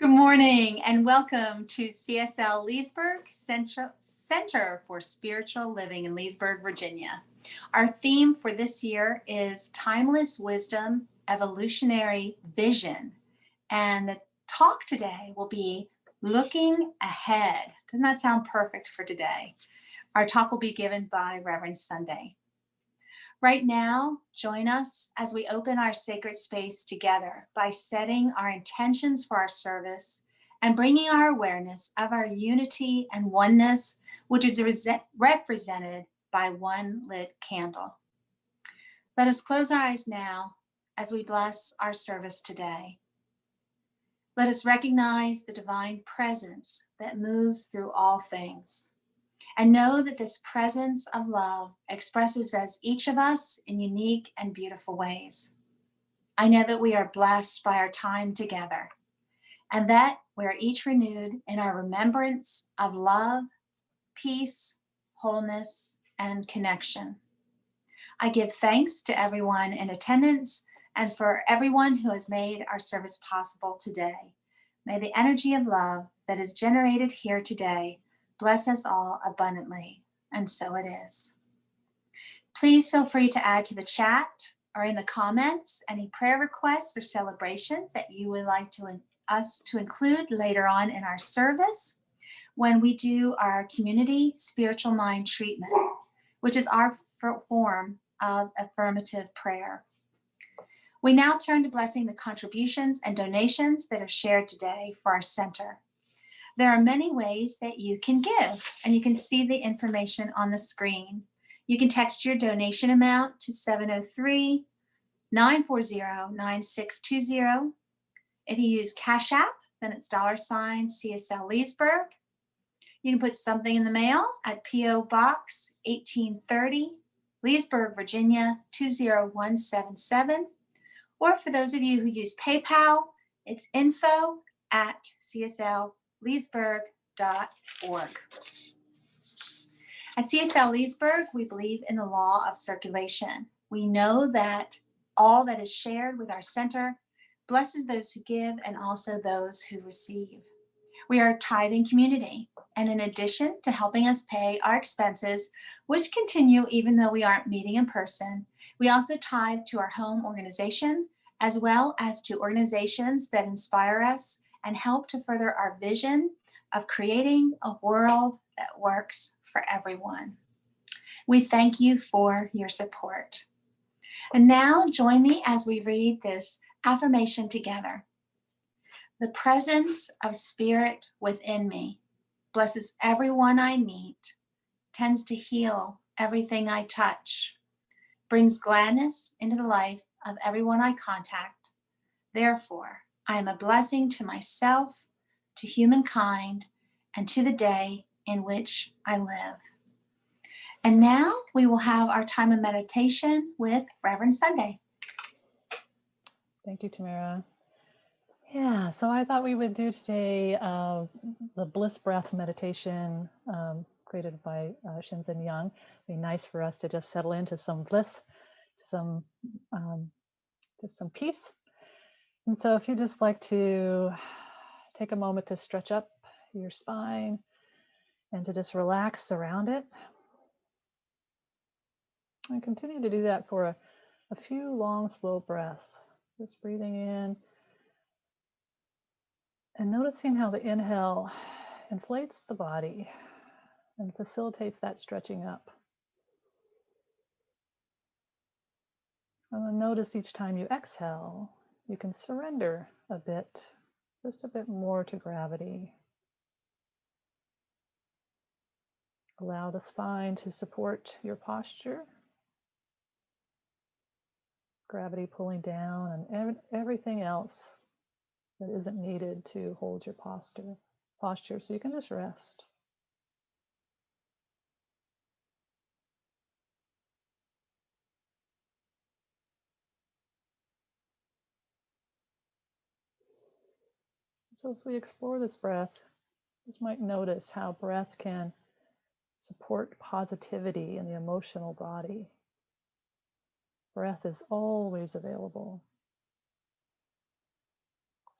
Good morning and welcome to CSL Leesburg Center for Spiritual Living in Leesburg, Virginia. Our theme for this year is Timeless Wisdom, Evolutionary Vision. And the talk today will be Looking Ahead. Doesn't that sound perfect for today? Our talk will be given by Reverend Sunday. Right now, join us as we open our sacred space together by setting our intentions for our service and bringing our awareness of our unity and oneness, which is represented by one lit candle. Let us close our eyes now as we bless our service today. Let us recognize the divine presence that moves through all things. And know that this presence of love expresses as each of us in unique and beautiful ways. I know that we are blessed by our time together and that we are each renewed in our remembrance of love, peace, wholeness, and connection. I give thanks to everyone in attendance and for everyone who has made our service possible today. May the energy of love that is generated here today bless us all abundantly, and so it is. Please feel free to add to the chat or in the comments any prayer requests or celebrations that you would like us to include later on in our service when we do our community spiritual mind treatment, which is our form of affirmative prayer. We now turn to blessing the contributions and donations that are shared today for our center. There are many ways that you can give, and you can see the information on the screen. You can text your donation amount to 703-940-9620. If you use Cash App, then it's $CSL Leesburg. You can put something in the mail at P.O. Box 1830, Leesburg, Virginia 20177. Or for those of you who use PayPal, it's info@cslleesburg.org. At CSL Leesburg, we believe in the law of circulation. We know that all that is shared with our center blesses those who give and also those who receive. We are a tithing community, and in addition to helping us pay our expenses, which continue even though we aren't meeting in person, we also tithe to our home organization, as well as to organizations that inspire us and help to further our vision of creating a world that works for everyone. We thank you for your support. And now join me as we read this affirmation together. The presence of spirit within me blesses everyone I meet, tends to heal everything I touch, brings gladness into the life of everyone I contact. Therefore, I am a blessing to myself, to humankind, and to the day in which I live. And now we will have our time of meditation with Reverend Sunday. Thank you, Tamara. Yeah, so I thought we would do today the Bliss Breath meditation created by Shinzen Young. It'd be nice for us to just settle into some bliss, to some peace. And so if you just like to take a moment to stretch up your spine and to just relax around it. And continue to do that for a few long, slow breaths. Just breathing in and noticing how the inhale inflates the body and facilitates that stretching up. And notice each time you exhale, you can surrender a bit, just a bit more to gravity. Allow the spine to support your posture. Gravity pulling down and everything else that isn't needed to hold your posture, so you can just rest. So as we explore this breath, just might notice how breath can support positivity in the emotional body. Breath is always available.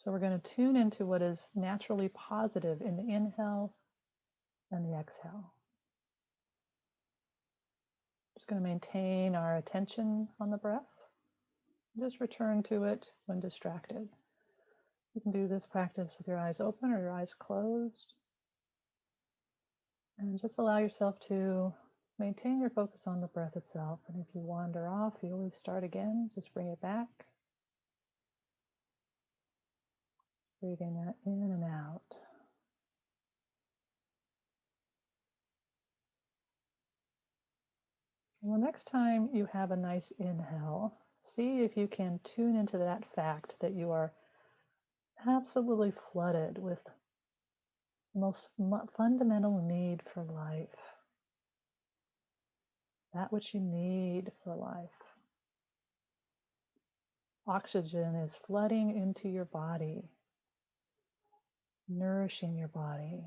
So we're going to tune into what is naturally positive in the inhale and the exhale. Just going to maintain our attention on the breath. Just return to it when distracted. You can do this practice with your eyes open or your eyes closed. And just allow yourself to maintain your focus on the breath itself. And if you wander off, you always start again. Just bring it back. Breathing that in and out. Well, next time you have a nice inhale, see if you can tune into that fact that you are absolutely flooded with the most fundamental need for life, that which you need for life. Oxygen is flooding into your body, nourishing your body.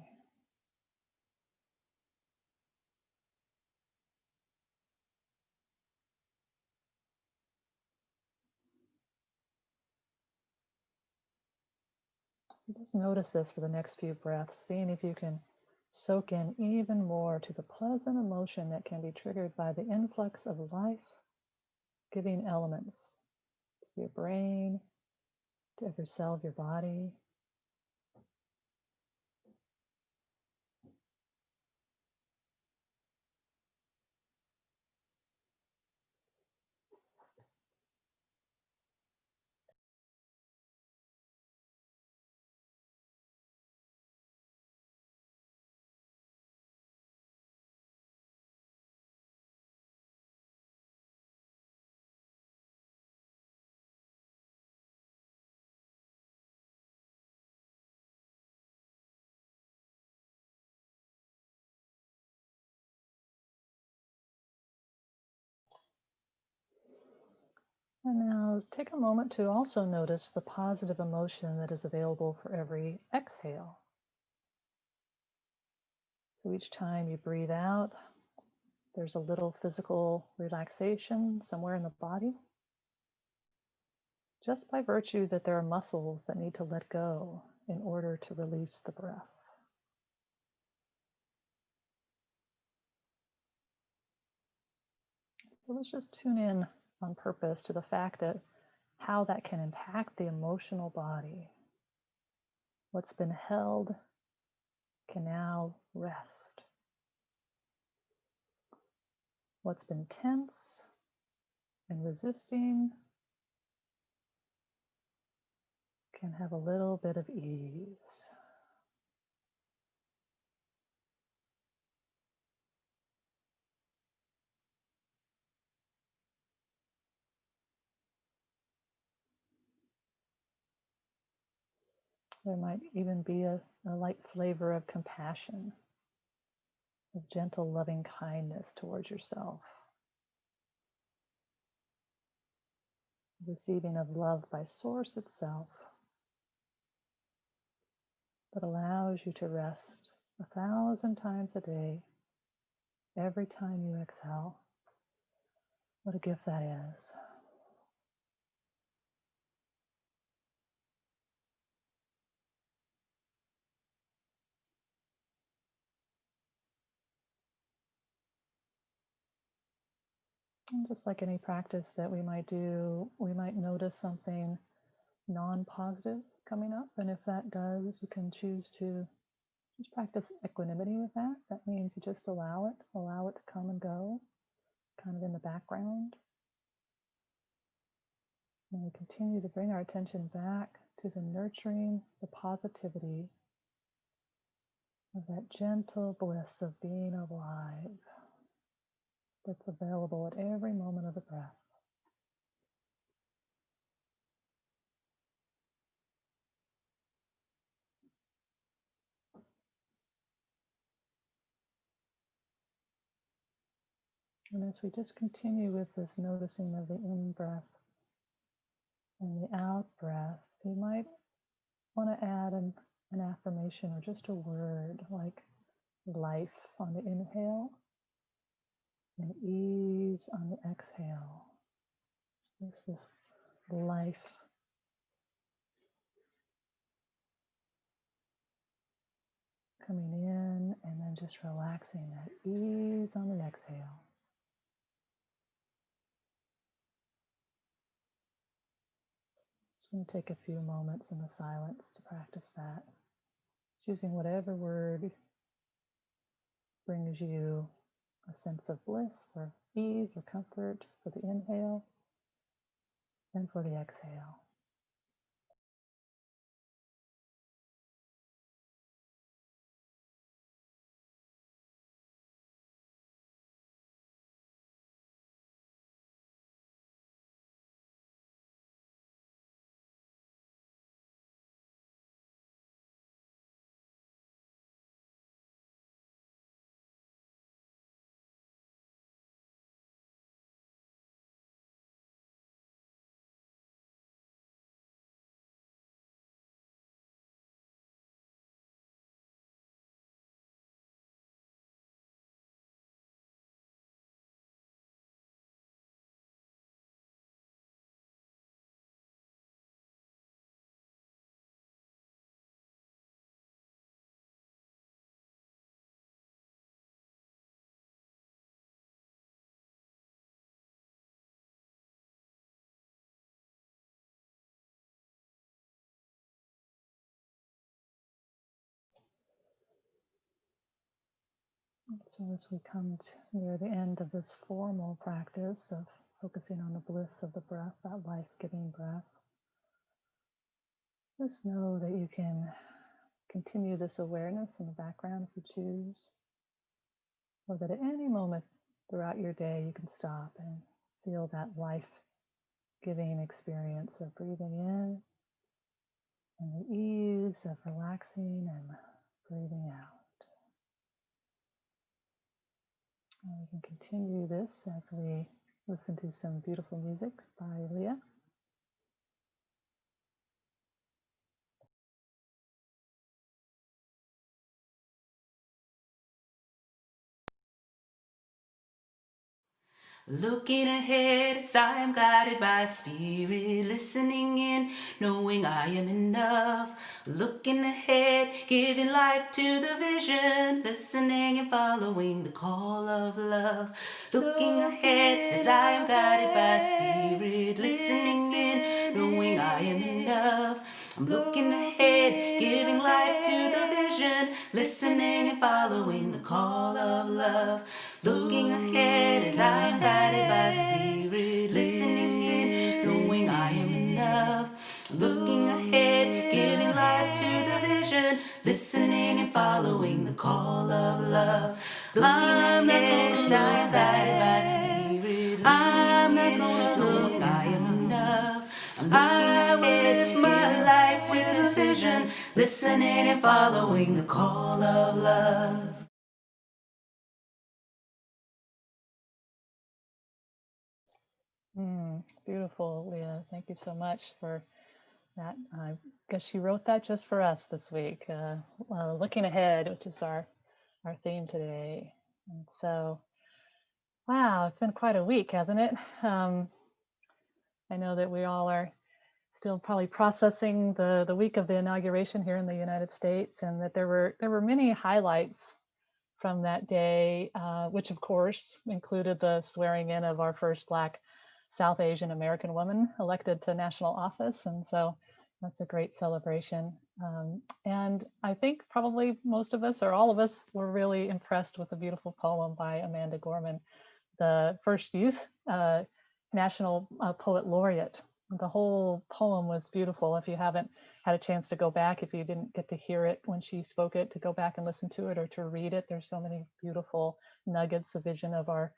Just notice this for the next few breaths, seeing if you can soak in even more to the pleasant emotion that can be triggered by the influx of life-giving elements to your brain, to every cell of your body. And now take a moment to also notice the positive emotion that is available for every exhale. So each time you breathe out, there's a little physical relaxation somewhere in the body, just by virtue that there are muscles that need to let go in order to release the breath. So let's just tune in on purpose to the fact that how that can impact the emotional body. What's been held can now rest. What's been tense and resisting can have a little bit of ease. There might even be a light flavor of compassion, of gentle, loving kindness towards yourself. Receiving of love by Source itself that allows you to rest 1,000 times a day, every time you exhale. What a gift that is. And just like any practice that we might do, we might notice something non-positive coming up. And if that does, you can choose to just practice equanimity with that. That means you just allow it to come and go, kind of in the background. And we continue to bring our attention back to the nurturing, the positivity of that gentle bliss of being alive that's available at every moment of the breath. And as we just continue with this noticing of the in-breath and the out-breath, you might want to add an affirmation or just a word like life on the inhale and ease on the exhale. This is life coming in and then just relaxing at ease on the exhale. Just going to take a few moments in the silence to practice that, choosing whatever word brings you a sense of bliss or ease or comfort for the inhale and for the exhale. So as we come near the end of this formal practice of focusing on the bliss of the breath, that life-giving breath, just know that you can continue this awareness in the background if you choose, or that at any moment throughout your day you can stop and feel that life-giving experience of breathing in and the ease of relaxing and breathing out. And we can continue this as we listen to some beautiful music by Leah. Looking ahead as I am guided by spirit, listening in, knowing I am enough. Looking ahead, giving life to the vision, listening and following the call of love. Looking ahead as I am guided by spirit, listening in, knowing I am enough. I'm looking ahead, giving life to the vision, listening and following the call of love. Looking ahead as I am guided by spirit, listening in, knowing I am enough. Looking ahead, giving life to the vision, listening and following the call of love. Looking ahead as I am guided by spirit, I'm not gonna look, I am enough. I will live my life with decision, listening and following the call of love. Beautiful, Leah. Thank you so much for that. I guess she wrote that just for us this week. Looking ahead, which is our theme today. And so, wow, it's been quite a week, hasn't it? I know that we all are still probably processing the week of the inauguration here in the United States, and that there were many highlights from that day, which of course included the swearing in of our first Black South Asian American woman elected to national office. And so that's a great celebration. And I think probably most of us or all of us were really impressed with a beautiful poem by Amanda Gorman, the first youth national poet laureate. The whole poem was beautiful. If you haven't had a chance to go back, if you didn't get to hear it when she spoke it, to go back and listen to it or to read it, there's so many beautiful nuggets of vision of our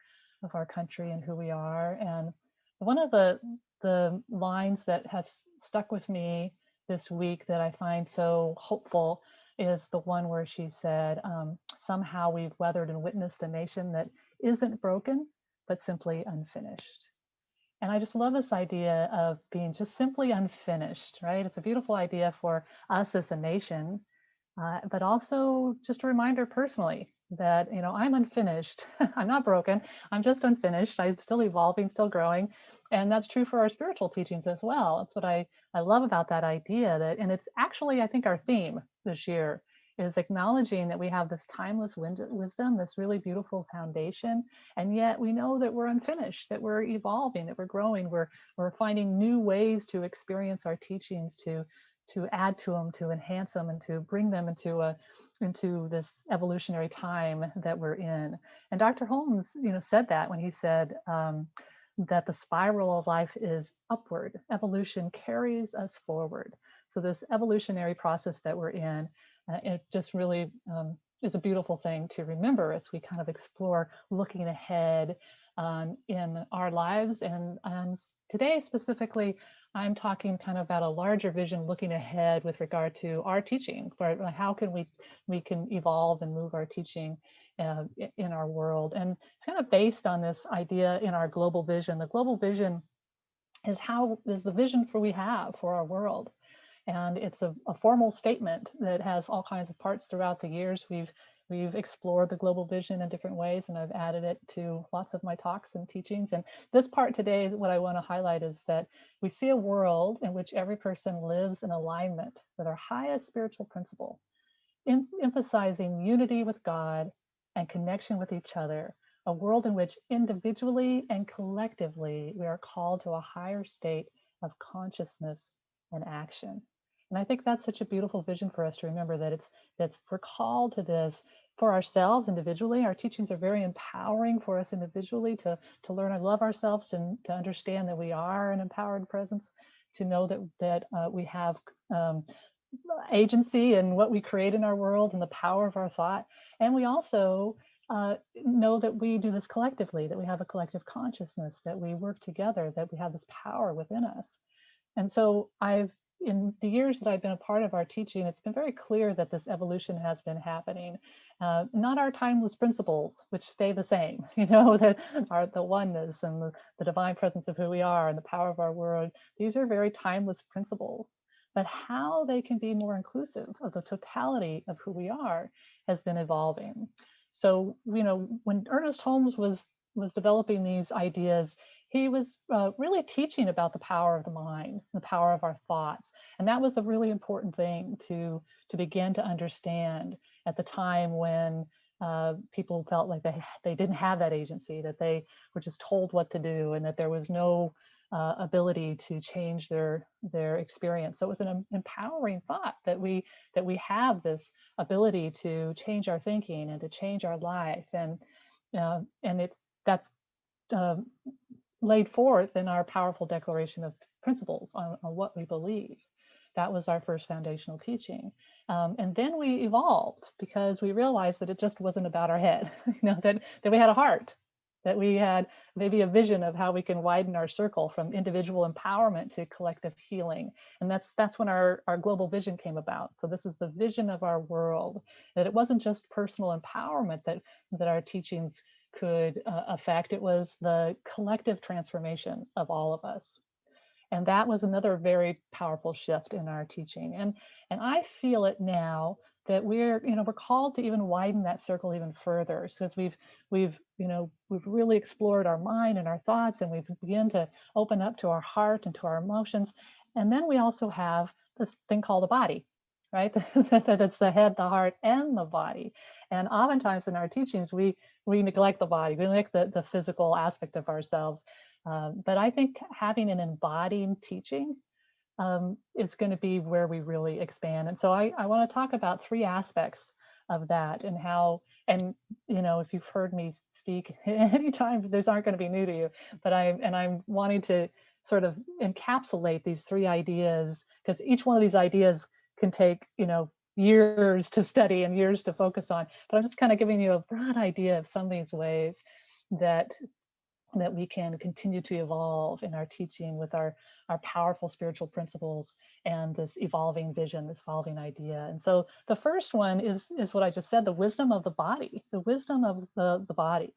country and who we are. And one of the lines that has stuck with me this week that I find so hopeful is the one where she said, somehow we've weathered and witnessed a nation that isn't broken, but simply unfinished. And I just love this idea of being just simply unfinished, right? It's a beautiful idea for us as a nation, but also just a reminder personally that, I'm unfinished. I'm not broken. I'm just unfinished. I'm still evolving, still growing. And that's true for our spiritual teachings as well. That's what I love about that idea, and it's actually, I think, our theme this year is acknowledging that we have this timeless wisdom, this really beautiful foundation, and yet we know that we're unfinished, that we're evolving, that we're growing, we're finding new ways to experience our teachings, to add to them, to enhance them, and to bring them into this evolutionary time that we're in. And Dr. Holmes, said that when he said that the spiral of life is upward. Evolution carries us forward. So this evolutionary process that we're in, it just really is a beautiful thing to remember as we kind of explore looking ahead in our lives. And today specifically, I'm talking kind of about a larger vision looking ahead with regard to our teaching, for how can we can evolve and move our teaching in our world. And it's kind of based on this idea in our global vision. The global vision is the vision we have for our world. And it's a formal statement that has all kinds of parts throughout the years. We've explored the global vision in different ways, and I've added it to lots of my talks and teachings. And this part today, what I want to highlight is that we see a world in which every person lives in alignment with our highest spiritual principle, emphasizing unity with God and connection with each other, a world in which individually and collectively we are called to a higher state of consciousness and action. And I think that's such a beautiful vision for us to remember, that we're called to this for ourselves individually. Our teachings are very empowering for us individually to learn and love ourselves, and to understand that we are an empowered presence, to know that we have agency in what we create in our world and the power of our thought. And we also know that we do this collectively, that we have a collective consciousness, that we work together, that we have this power within us. And so in the years that I've been a part of our teaching, it's been very clear that this evolution has been happening. Not our timeless principles, which stay the same, that are the oneness and the divine presence of who we are and the power of our world. These are very timeless principles. But how they can be more inclusive of the totality of who we are has been evolving. So, when Ernest Holmes was developing these ideas, he was really teaching about the power of the mind, the power of our thoughts. And that was a really important thing to begin to understand at the time when people felt like they didn't have that agency, that they were just told what to do, and that there was no ability to change their experience. So it was an empowering thought that we have this ability to change our thinking and to change our life, and that's laid forth in our powerful declaration of principles on what we believe. That was our first foundational teaching. And then we evolved because we realized that it just wasn't about our head, that we had a heart, that we had maybe a vision of how we can widen our circle from individual empowerment to collective healing. And that's when our global vision came about. So this is the vision of our world, that it wasn't just personal empowerment that our teachings could affect. It was the collective transformation of all of us. And that was another very powerful shift in our teaching. And I feel it now that we're called to even widen that circle even further, because we've really explored our mind and our thoughts, and we've begun to open up to our heart and to our emotions. And then we also have this thing called the body, right? That it's the head, the heart, and the body. And oftentimes in our teachings, we neglect the body, we neglect the physical aspect of ourselves. But I think having an embodied teaching is going to be where we really expand. And so I want to talk about three aspects of that, and how, and if you've heard me speak anytime, these aren't going to be new to you, but I'm wanting to sort of encapsulate these three ideas, because each one of these ideas can take years to study and years to focus on. But I'm just kind of giving you a broad idea of some of these ways that we can continue to evolve in our teaching with our powerful spiritual principles and this evolving vision, this evolving idea. And so the first one is what I just said, the wisdom of the body, the wisdom of the body.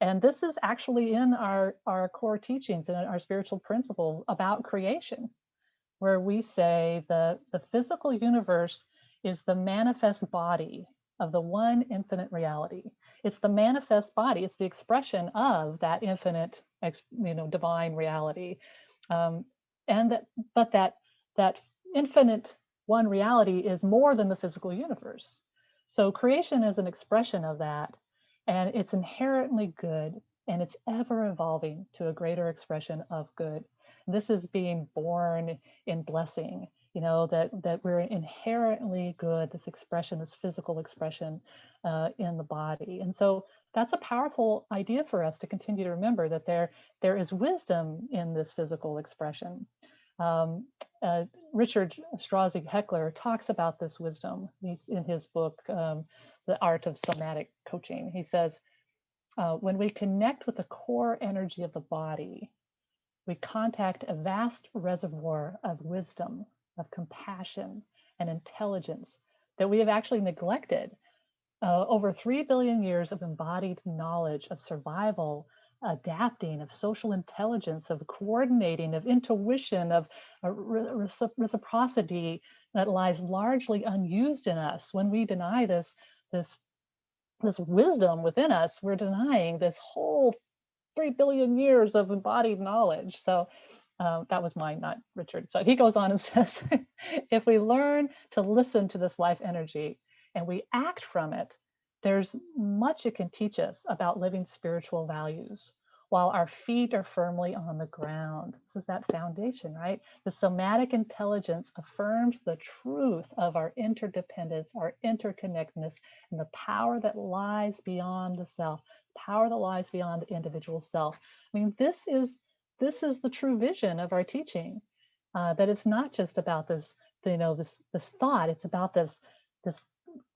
And this is actually in our core teachings and our spiritual principles about creation, where we say the physical universe is the manifest body of the one infinite reality. It's the manifest body. It's the expression of that infinite, divine reality, but that infinite one reality is more than the physical universe. So creation is an expression of that, and it's inherently good, and it's ever evolving to a greater expression of good. This is being born in blessing, that we're inherently good, this expression, this physical expression in the body. And so that's a powerful idea for us to continue to remember, that there is wisdom in this physical expression. Um, Richard Straussy Heckler talks about this wisdom. He's in his book, The Art of Somatic Coaching. He says, when we connect with the core energy of the body, we contact a vast reservoir of wisdom, of compassion, and intelligence that we have actually neglected. Over 3 billion years of embodied knowledge of survival, adapting, of social intelligence, of coordinating, of intuition, of reciprocity that lies largely unused in us. When we deny this wisdom within us, we're denying this whole 3 billion years of embodied knowledge. So that was mine, not Richard. So he goes on and says, if we learn to listen to this life energy and we act from it, there's much it can teach us about living spiritual values while our feet are firmly on the ground. This is that foundation, right? The somatic intelligence affirms the truth of our interdependence, our interconnectedness, and the power that lies beyond the self, power that lies beyond the individual self. I mean, this is the true vision of our teaching, that it's not just about this, this thought. It's about this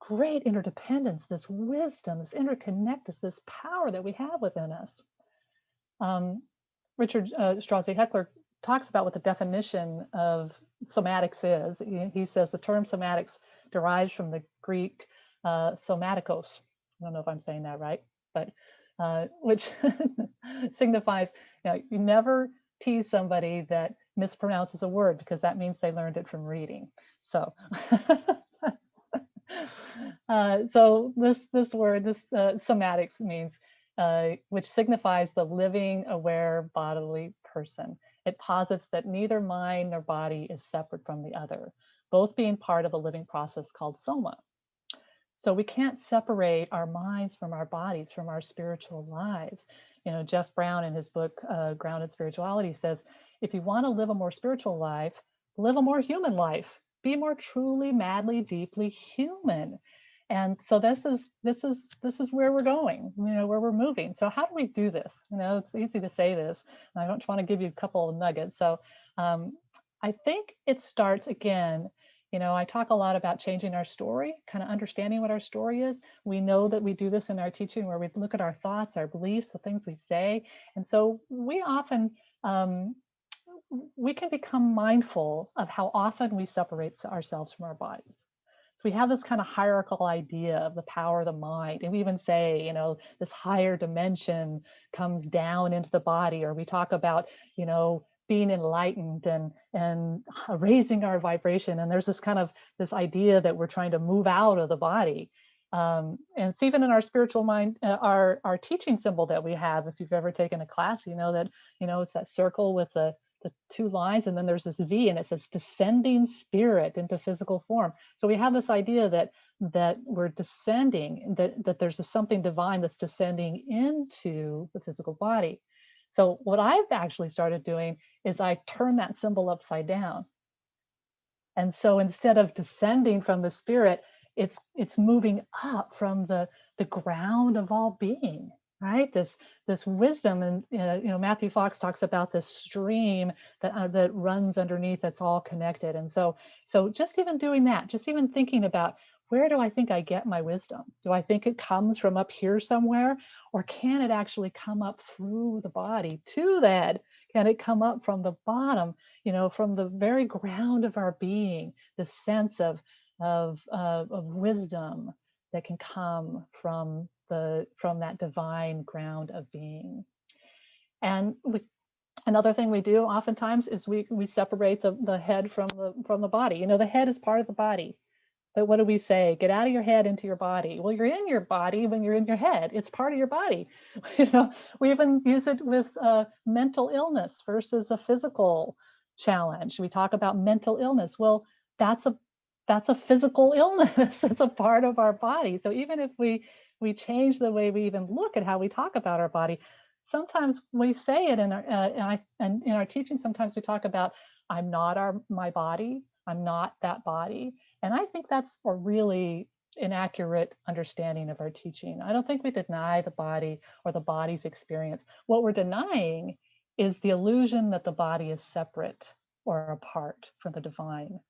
great interdependence, this wisdom, this interconnectedness, this power that we have within us. Richard Straussy Heckler talks about what the definition of somatics is. He says the term somatics derives from the Greek somatikos. I don't know if I'm saying that right, but which signifies, you never tease somebody that mispronounces a word, because that means they learned it from reading. So, so this word, somatics means, which signifies the living, aware, bodily person. It posits that neither mind nor body is separate from the other, both being part of a living process called soma. So we can't separate our minds from our bodies, from our spiritual lives. Jeff Brown in his book, Grounded Spirituality, says, if you want to live a more spiritual life, live a more human life. Be more truly, madly, deeply human. And so this is where we're going, where we're moving. So how do we do this? It's easy to say this, and I don't want to give you a couple of nuggets. So I think it starts again. I talk a lot about changing our story, kind of understanding what our story is. We know that we do this in our teaching, where we look at our thoughts, our beliefs, the things we say. And so we often, we can become mindful of how often we separate ourselves from our bodies. So we have this kind of hierarchical idea of the power of the mind. And we even say, this higher dimension comes down into the body, or we talk about, being enlightened and raising our vibration. And there's this idea that we're trying to move out of the body. And it's even in our spiritual mind, our teaching symbol that we have. If you've ever taken a class, you know that, it's that circle with the two lines, and then there's this V, and it says descending spirit into physical form. So we have this idea that we're descending, that there's something divine that's descending into the physical body. So what I've actually started doing is I turn that symbol upside down. And so instead of descending from the spirit, it's moving up from the ground of all being, right? This wisdom. And Matthew Fox talks about this stream that runs underneath, that's all connected. And so just even doing that, just even thinking about, where do I think I get my wisdom? Do I think it comes from up here somewhere? Or can it actually come up through the body to the head? Can it come up from the bottom, from the very ground of our being, this sense of wisdom that can come from that divine ground of being? And another thing we do oftentimes is we separate the head from the body. The head is part of the body. But what do we say? Get out of your head into your body. Well, you're in your body when you're in your head. It's part of your body. We even use it with mental illness versus a physical challenge. We talk about mental illness. Well, that's that's a physical illness. It's a part of our body. So even if we change the way we even look at how we talk about our body, sometimes we say it in our and in our teaching. Sometimes we talk about I'm not my body. I'm not that body. And I think that's a really inaccurate understanding of our teaching. I don't think we deny the body or the body's experience. What we're denying is the illusion that the body is separate or apart from the divine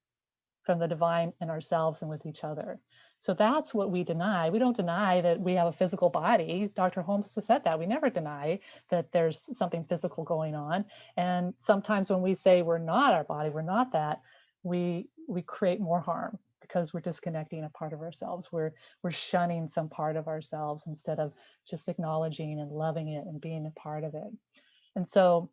in ourselves and with each other. So that's what we deny. We don't deny that we have a physical body. Dr. Holmes has said that. We never deny that there's something physical going on. And sometimes when we say we're not our body, we're not that, we create more harm because we're disconnecting a part of ourselves. We're shunning some part of ourselves instead of just acknowledging and loving it and being a part of it. And so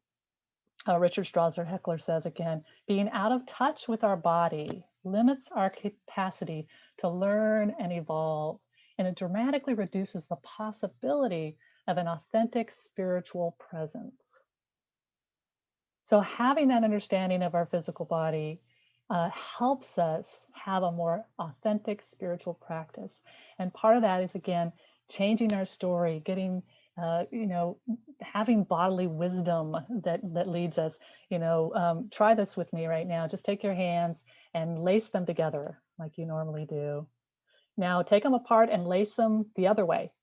Richard Strasser Heckler says again, being out of touch with our body limits our capacity to learn and evolve, and it dramatically reduces the possibility of an authentic spiritual presence. So having that understanding of our physical body helps us have a more authentic spiritual practice. And part of that is, again, changing our story, getting having bodily wisdom that leads us. Try this with me right now. Just take your hands and lace them together like you normally do. Now take them apart and lace them the other way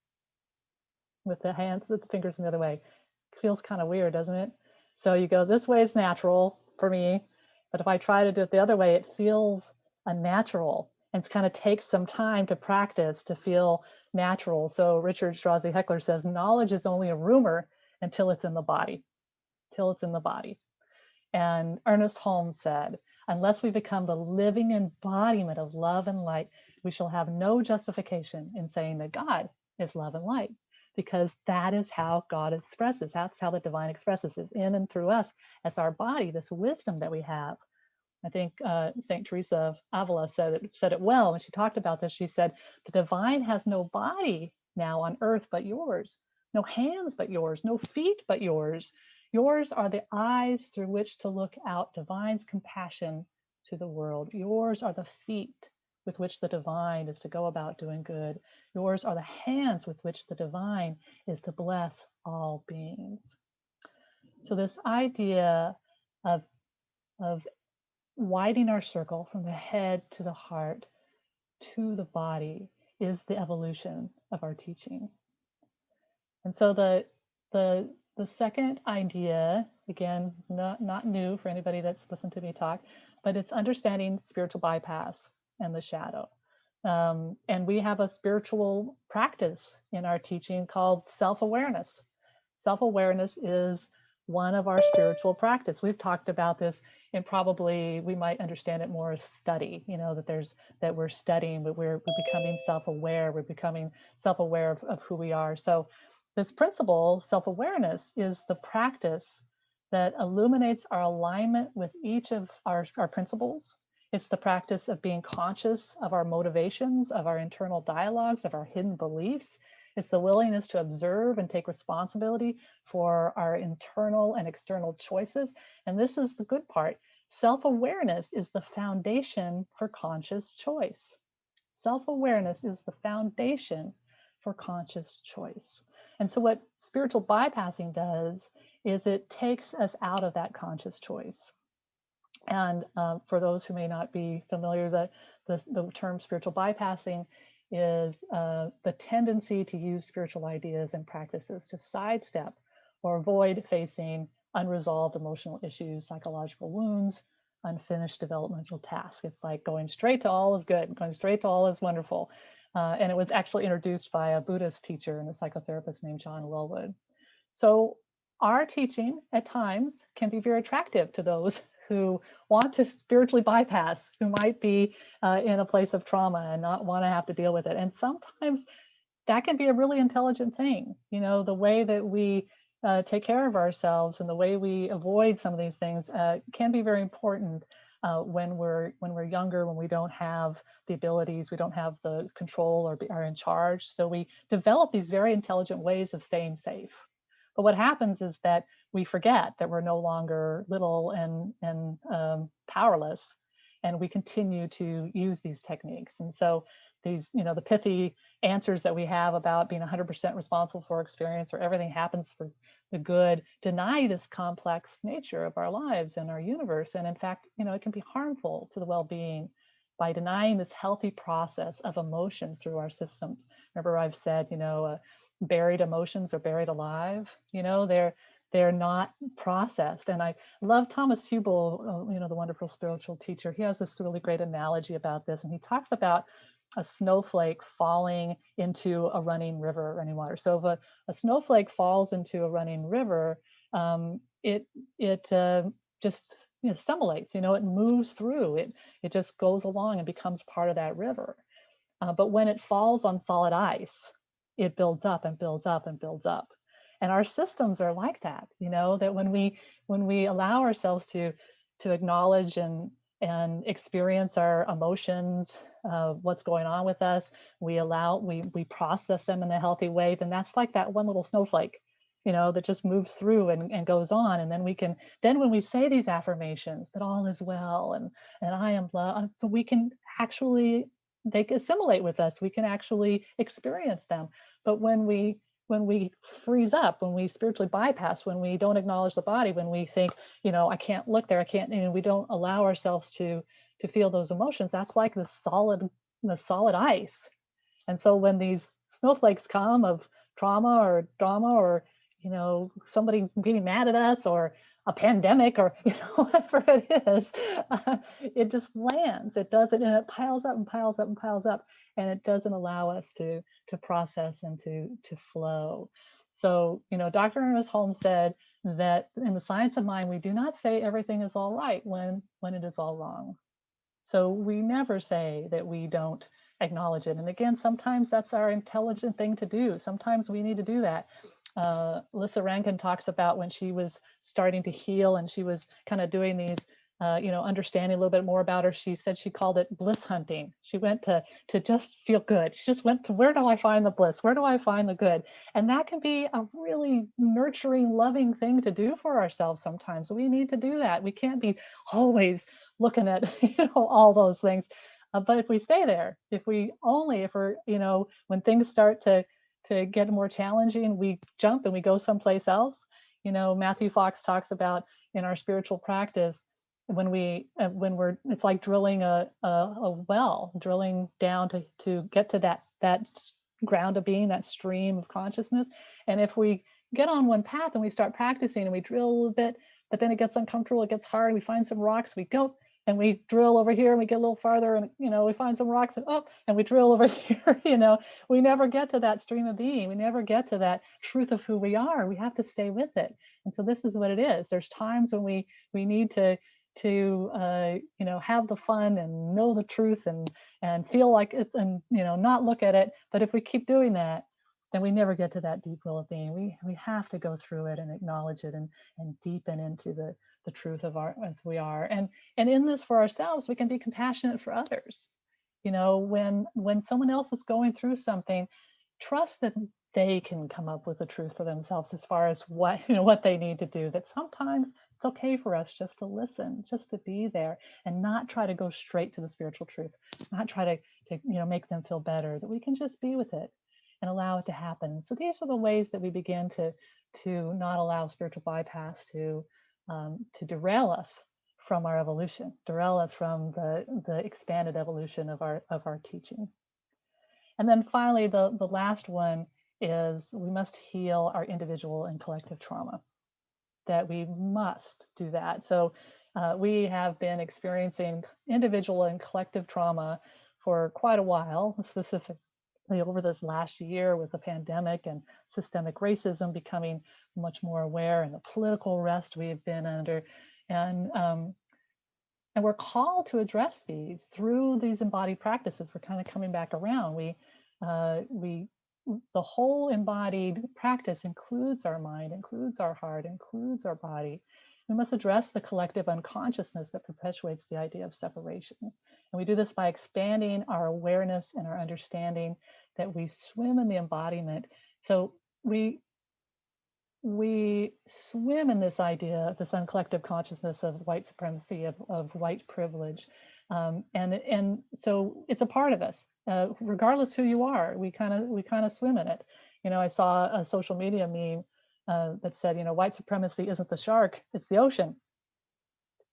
with the fingers the other way. Feels kind of weird, doesn't it? So you go, this way is natural for me, but if I try to do it the other way, it feels unnatural. And it kind of takes some time to practice to feel natural. So Richard Strasser Heckler says, knowledge is only a rumor until it's in the body, And Ernest Holmes said, unless we become the living embodiment of love and light, we shall have no justification in saying that God is love and light, because that is how God expresses. That's how the divine expresses, is in and through us as our body, this wisdom that we have. I think St. Teresa of Avila said it well when she talked about this. She said, the divine has no body now on earth but yours, no hands but yours, no feet but yours. Yours are the eyes through which to look out divine's compassion to the world. Yours are the feet with which the divine is to go about doing good. Yours are the hands with which the divine is to bless all beings. So this idea of widening our circle from the head to the heart to the body is the evolution of our teaching. And so the second idea, again, not new for anybody that's listened to me talk, but it's understanding spiritual bypass and the shadow. And we have a spiritual practice in our teaching called self-awareness. Self-awareness is one of our spiritual practice. We've talked about this, and probably we might understand it more as study, that we're studying, but we're becoming self-aware. We're becoming self-aware of who we are. So this principle, self-awareness, is the practice that illuminates our alignment with each of our principles. It's the practice of being conscious of our motivations, of our internal dialogues, of our hidden beliefs. It's the willingness to observe and take responsibility for our internal and external choices. And this is the good part. Self-awareness is the foundation for conscious choice. Self-awareness is the foundation for conscious choice. And so what spiritual bypassing does is it takes us out of that conscious choice. And for those who may not be familiar, the term spiritual bypassing is the tendency to use spiritual ideas and practices to sidestep or avoid facing unresolved emotional issues, psychological wounds, unfinished developmental tasks. It's like going straight to all is good, going straight to all is wonderful. And it was actually introduced by a Buddhist teacher and a psychotherapist named John Welwood. So our teaching at times can be very attractive to those who want to spiritually bypass, who might be in a place of trauma and not want to have to deal with it. And sometimes that can be a really intelligent thing. The way that we take care of ourselves and the way we avoid some of these things can be very important when we're younger, when we don't have the abilities, we don't have the control or are in charge. So we develop these very intelligent ways of staying safe. But what happens is that we forget that we're no longer little and powerless. and we continue to use these techniques. And so these, the pithy answers that we have about being 100% responsible for experience, or everything happens for the good, deny this complex nature of our lives and our universe. And in fact, it can be harmful to the well-being by denying this healthy process of emotion through our systems. Remember, I've said, buried emotions are buried alive. They're not processed. And I love Thomas Hubel, the wonderful spiritual teacher. He has this really great analogy about this, and he talks about a snowflake falling into a running river, running water. So if a snowflake falls into a running river, it just assimilates. It moves through. It just goes along and becomes part of that river. But when it falls on solid ice, it builds up and builds up and builds up. And our systems are like that. That when we allow ourselves to acknowledge and experience our emotions, what's going on with us, we process them in a healthy way, then that's like that one little snowflake, that just moves through and goes on. And then when we say these affirmations that all is well and I am loved, we can actually, they can assimilate with us. We can actually experience them. But when we freeze up, when we spiritually bypass, when we don't acknowledge the body, when we think, I can't look there, I can't, we don't allow ourselves to feel those emotions, that's like the solid ice. And so when these snowflakes come of trauma or drama, or somebody being mad at us, or a pandemic, or whatever it is, it just lands. It doesn't, and it piles up and piles up and piles up, and it doesn't allow us to process and to flow. So, Dr. Ernest Holmes said that in the science of mind, we do not say everything is all right when it is all wrong. So we never say that we don't acknowledge it. And again, sometimes that's our intelligent thing to do. Sometimes we need to do that. Lissa Rankin talks about when she was starting to heal and she was kind of doing these, understanding a little bit more about her. She said she called it bliss hunting. She went to just feel good. She just went to, where do I find the bliss? Where do I find the good? And that can be a really nurturing, loving thing to do for ourselves sometimes. We need to do that. We can't be always looking at, all those things. But if we stay there, if we're, when things start to get more challenging, we jump and we go someplace else. Matthew Fox talks about in our spiritual practice, when we're, it's like drilling a well, drilling down to get to that ground of being, that stream of consciousness. And if we get on one path and we start practicing and we drill a little bit, but then it gets uncomfortable, it gets hard, we find some rocks, we go and we drill over here and we get a little farther and, we find some rocks and we drill over here, we never get to that stream of being. We never get to that truth of who we are. We have to stay with it. And so this is what it is. There's times when we need to have the fun and know the truth and feel like it and, not look at it. But if we keep doing that, then we never get to that deep will of being. We have to go through it and acknowledge it and deepen into the truth of as we are. And in this for ourselves, we can be compassionate for others. When someone else is going through something, trust that they can come up with the truth for themselves as far as what they need to do. That sometimes it's okay for us just to listen, just to be there and not try to go straight to the spiritual truth, not try to make them feel better, that we can just be with it and allow it to happen. So these are the ways that we begin to not allow spiritual bypass to derail us from our evolution, derail us from the expanded evolution of our teaching. And then finally, the last one is we must heal our individual and collective trauma. That we must do that. So we have been experiencing individual and collective trauma for quite a while, specifically over this last year with the pandemic and systemic racism becoming much more aware, and the political arrest we've been under. And we're called to address these through these embodied practices. We're kind of coming back around. The whole embodied practice includes our mind, includes our heart, includes our body. We must address the collective unconsciousness that perpetuates the idea of separation. And we do this by expanding our awareness and our understanding that we swim in the embodiment. So we swim in this idea, this uncollective consciousness of white supremacy, of white privilege, And so it's a part of us, regardless who you are. We kind of swim in it. I saw a social media meme that said, white supremacy isn't the shark, it's the ocean.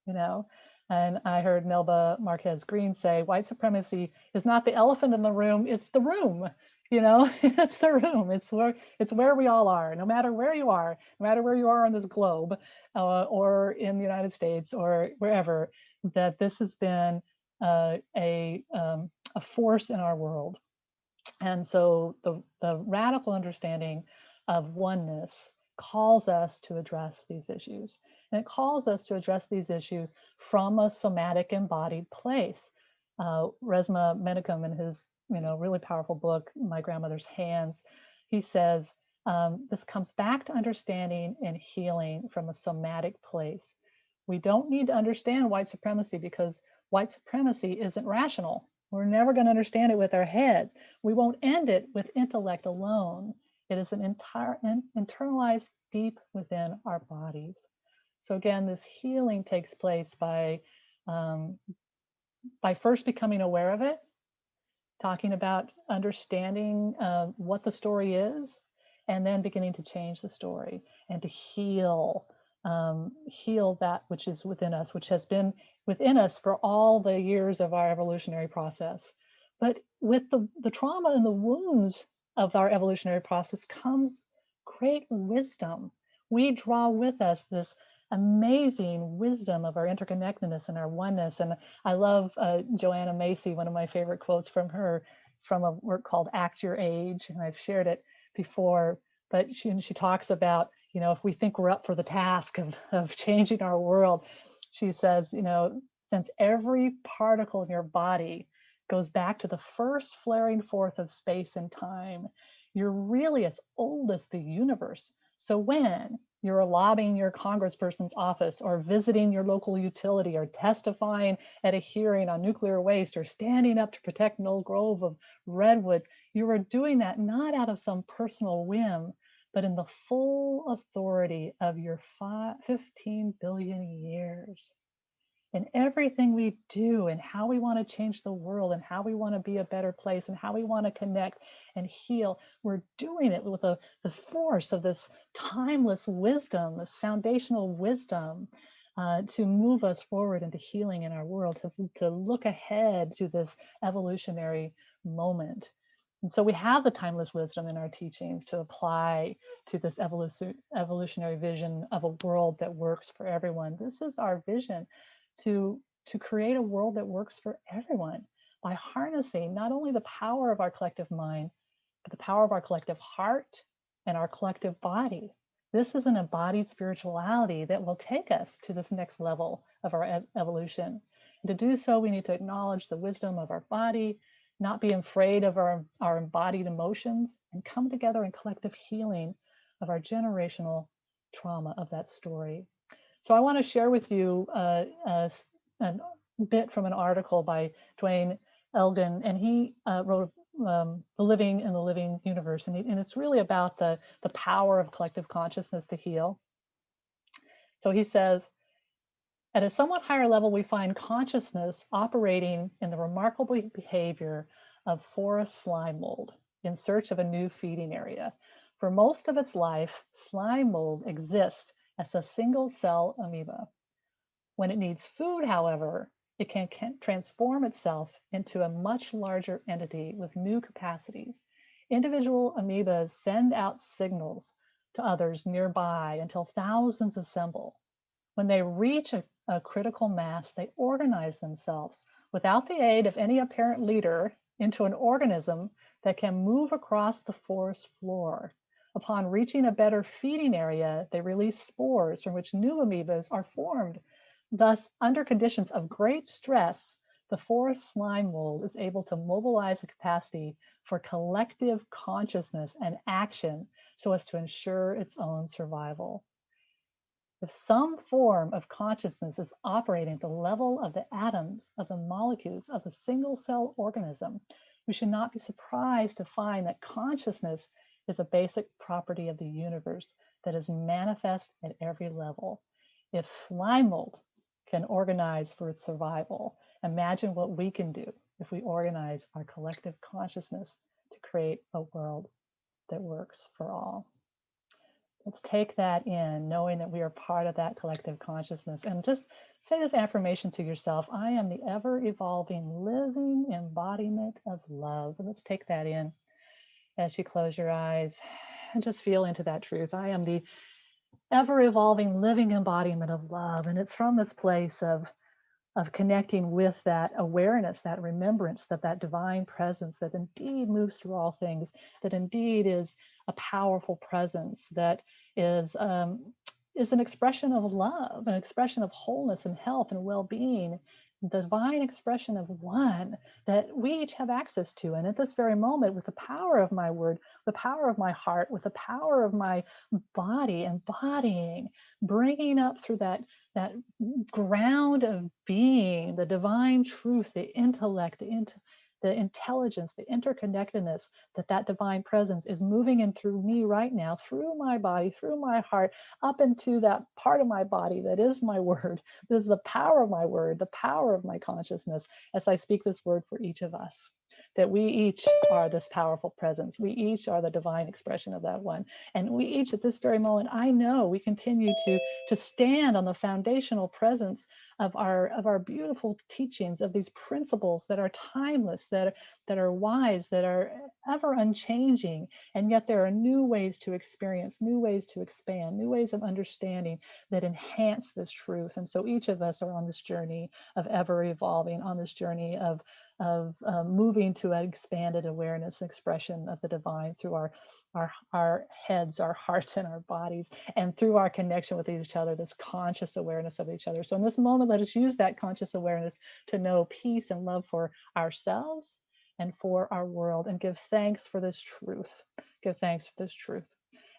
you know. And I heard Melba Marquez Green say, white supremacy is not the elephant in the room, it's the room. It's the room. It's where we all are, no matter where you are, no matter where you are on this globe, or in the United States or wherever, that this has been a force in our world. And so the radical understanding of oneness calls us to address these issues. And it calls us to address these issues from a somatic embodied place. Resmaa Menakem, in his really powerful book, My Grandmother's Hands, he says, this comes back to understanding and healing from a somatic place. We don't need to understand white supremacy because white supremacy isn't rational. We're never going to understand it with our heads. We won't end it with intellect alone. It is an entire internalized deep within our bodies. So again, this healing takes place by first becoming aware of it, talking about understanding what the story is, and then beginning to change the story and to heal that which is within us, which has been within us for all the years of our evolutionary process. But with the trauma and the wounds of our evolutionary process comes great wisdom. We draw with us this amazing wisdom of our interconnectedness and our oneness. And I love Joanna Macy. One of my favorite quotes from her is from a work called Act Your Age, and I've shared it before, but she talks about, if we think we're up for the task of changing our world, she says, since every particle in your body goes back to the first flaring forth of space and time, you're really as old as the universe. So when you're lobbying your congressperson's office or visiting your local utility or testifying at a hearing on nuclear waste or standing up to protect an old grove of redwoods, you are doing that not out of some personal whim, but in the full authority of your 15 billion years. And everything we do and how we want to change the world and how we want to be a better place and how we want to connect and heal, we're doing it with the force of this timeless wisdom, this foundational wisdom, to move us forward into healing in our world, to look ahead to this evolutionary moment. And so we have the timeless wisdom in our teachings to apply to this evolutionary vision of a world that works for everyone. This is our vision, to create a world that works for everyone by harnessing not only the power of our collective mind, but the power of our collective heart and our collective body. This is an embodied spirituality that will take us to this next level of our evolution. And to do so, we need to acknowledge the wisdom of our body, not be afraid of our embodied emotions, and come together in collective healing of our generational trauma of that story. So I want to share with you a bit from an article by Dwayne Elgin, and he wrote The Living in the Living Universe, and it's really about the power of collective consciousness to heal. So he says, at a somewhat higher level, we find consciousness operating in the remarkable behavior of forest slime mold in search of a new feeding area. For most of its life, slime mold exists as a single cell amoeba. When it needs food, however, it can transform itself into a much larger entity with new capacities. Individual amoebas send out signals to others nearby until thousands assemble. When they reach a critical mass, they organize themselves without the aid of any apparent leader into an organism that can move across the forest floor. Upon reaching a better feeding area, they release spores from which new amoebas are formed. Thus, under conditions of great stress, the forest slime mold is able to mobilize a capacity for collective consciousness and action so as to ensure its own survival. If some form of consciousness is operating at the level of the atoms, of the molecules of a single cell organism, we should not be surprised to find that consciousness is a basic property of the universe that is manifest at every level. If slime mold can organize for its survival, Imagine what we can do if we organize our collective consciousness to create a world that works for all. Let's take that in, knowing that we are part of that collective consciousness. And just say this affirmation to yourself: I am the ever-evolving living embodiment of love. And let's take that in as you close your eyes and just feel into that truth. I am the ever-evolving living embodiment of love. And it's from this place of connecting with that awareness, that remembrance, that divine presence that indeed moves through all things, that indeed is a powerful presence, that is an expression of love, an expression of wholeness and health and well-being, the divine expression of one that we each have access to. And at this very moment, with the power of my word, the power of my heart, with the power of my body embodying, bringing up through that ground of being, the divine truth, the intellect, the intelligence, the interconnectedness, that divine presence is moving in through me right now, through my body, through my heart, up into that part of my body that is my word. This is the power of my word, the power of my consciousness, as I speak this word for each of us, that we each are this powerful presence. We each are the divine expression of that one. And we each at this very moment, I know we continue to stand on the foundational presence of our beautiful teachings, of these principles that are timeless, that are wise, that are ever unchanging. And yet there are new ways to experience, new ways to expand, new ways of understanding that enhance this truth. And so each of us are on this journey of ever evolving, on this journey of moving to an expanded awareness and expression of the divine through our heads, our hearts, and our bodies, and through our connection with each other, this conscious awareness of each other. So in this moment, let us use that conscious awareness to know peace and love for ourselves and for our world, and give thanks for this truth. Give thanks for this truth.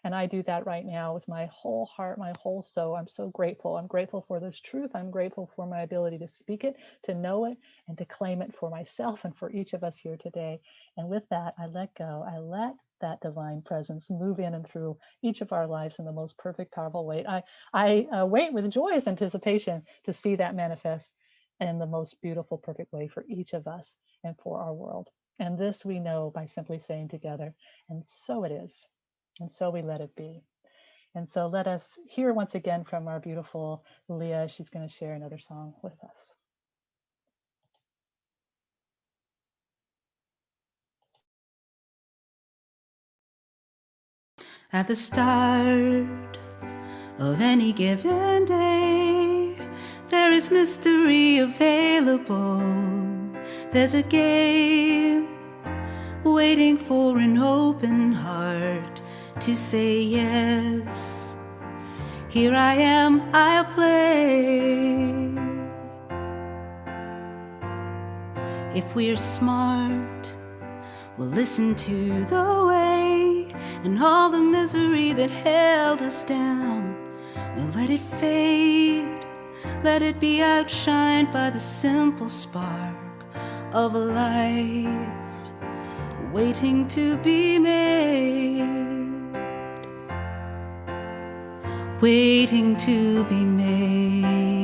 And I do that right now with my whole heart, my whole soul. I'm so grateful. I'm grateful for this truth. I'm grateful for my ability to speak it, to know it, and to claim it for myself and for each of us here today. And with that, I let go. I let that divine presence move in and through each of our lives in the most perfect, powerful way. I wait with joyous anticipation to see that manifest in the most beautiful, perfect way for each of us and for our world. And this we know by simply saying together, and so it is. And so we let it be. And so let us hear once again from our beautiful Leah. She's going to share another song with us. At the start of any given day, there is mystery available. There's a game waiting for an open heart to say yes. Here I am, I'll play. If we're smart, we'll listen to the way, and all the misery that held us down, we'll let it fade. Let it be outshined by the simple spark of a life waiting to be made, waiting to be made.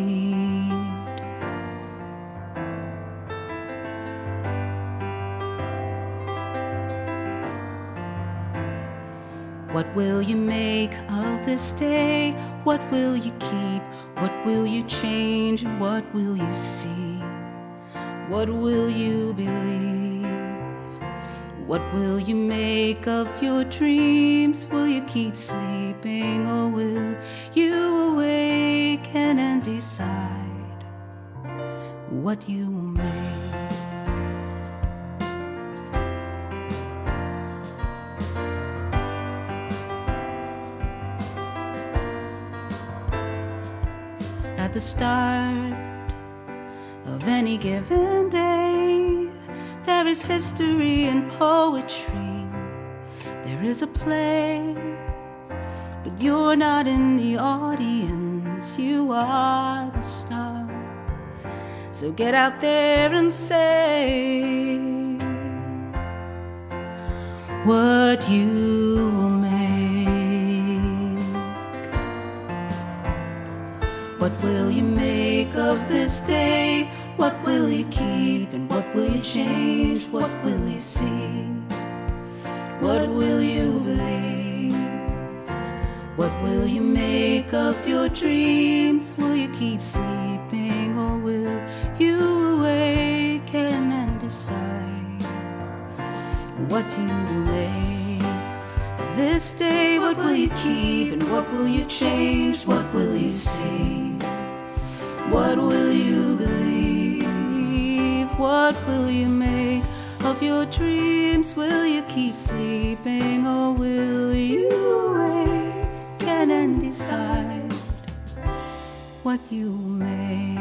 What will you make of this day? What will you keep? What will you change? What will you see? What will you believe? What will you make of your dreams? Will you keep sleeping, or will you awaken and decide what you will make? At the start of any given day, there is history and poetry. There is a play, but you're not in the audience. You are the star. So get out there and say what you will make. What will you make of this day? What will you keep and what will you change? What will you see? What will you believe? What will you make of your dreams? Will you keep sleeping or will you awaken and decide what you will make of this day? What will you keep and what will you change? What will you see? What will you believe? What will you make of your dreams? Will you keep sleeping or will you awaken and decide what you make?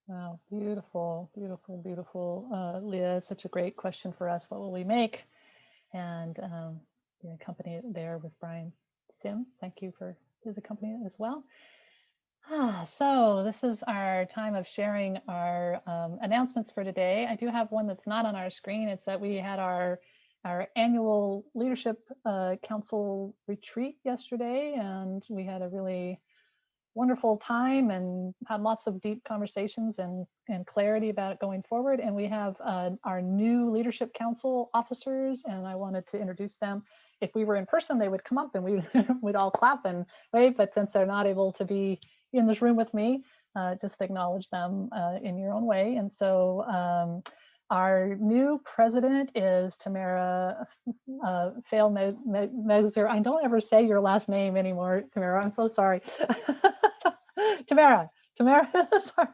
Wow, beautiful, beautiful, beautiful. Leah, such a great question for us. What will we make? And the accompaniment there with Brian Sims. Thank you for his accompaniment as well. So this is our time of sharing our announcements for today. I do have one that's not on our screen. It's that we had our annual Leadership Council retreat yesterday, and we had a really wonderful time and had lots of deep conversations and clarity about it going forward. And we have our new Leadership Council officers, and I wanted to introduce them. If we were in person, they would come up and we would all clap and wave, but since they're not able to be in this room with me, just acknowledge them in your own way. And so our new president is Tamara Fail-Megzer. I don't ever say your last name anymore, Tamara. I'm so sorry. Tamara, sorry.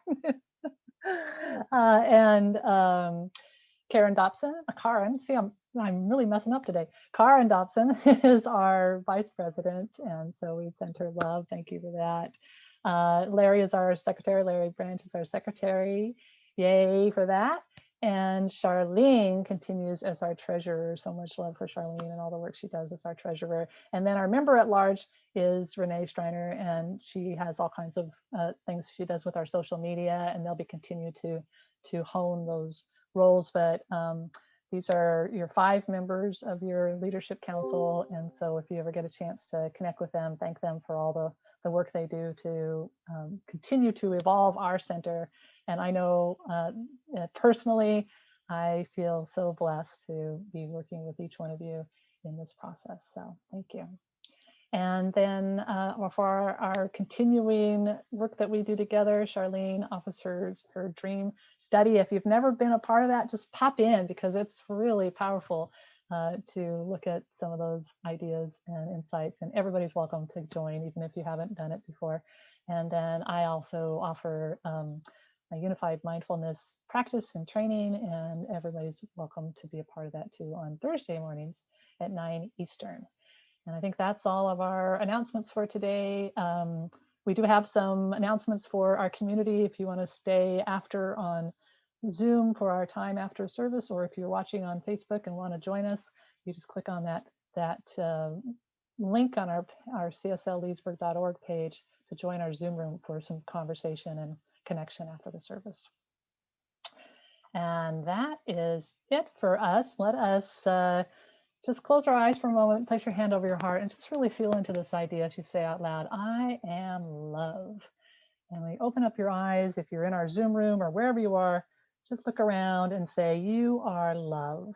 And Karen Dobson, Karen, see, I'm really messing up today. Karen Dobson is our vice president, and so we sent her love. Thank you for that. Larry is our secretary. Larry Branch is our secretary. Yay for that. And Charlene continues as our treasurer. So much love for Charlene and all the work she does as our treasurer. And then our member at large is Renee Striner, and she has all kinds of things she does with our social media, and they'll be continue to hone those roles. But these are your 5 members of your leadership council. And so if you ever get a chance to connect with them, thank them for all the work they do to continue to evolve our center. And I know personally, I feel so blessed to be working with each one of you in this process. So thank you. And then for our continuing work that we do together, Charlene offers her dream study. If you've never been a part of that, just pop in, because it's really powerful to look at some of those ideas and insights, and everybody's welcome to join, even if you haven't done it before. And then I also offer a unified mindfulness practice and training, and everybody's welcome to be a part of that too on Thursday mornings at 9 Eastern. And I think that's all of our announcements for today. We do have some announcements for our community. If you want to stay after on Zoom for our time after service, or if you're watching on Facebook and want to join us, you just click on that link on our cslleesburg.org page to join our Zoom room for some conversation and connection after the service. And that is it for us. Let us just close our eyes for a moment, place your hand over your heart, and just really feel into this idea as you say out loud, I am love. And when you open up your eyes, if you're in our Zoom room or wherever you are, just look around and say, you are love.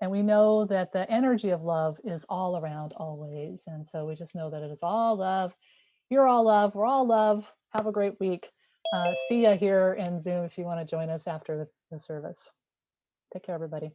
And we know that the energy of love is all around always. And so we just know that it is all love. You're all love. We're all love. Have a great week. See ya here in Zoom if you want to join us after the service. Take care, everybody.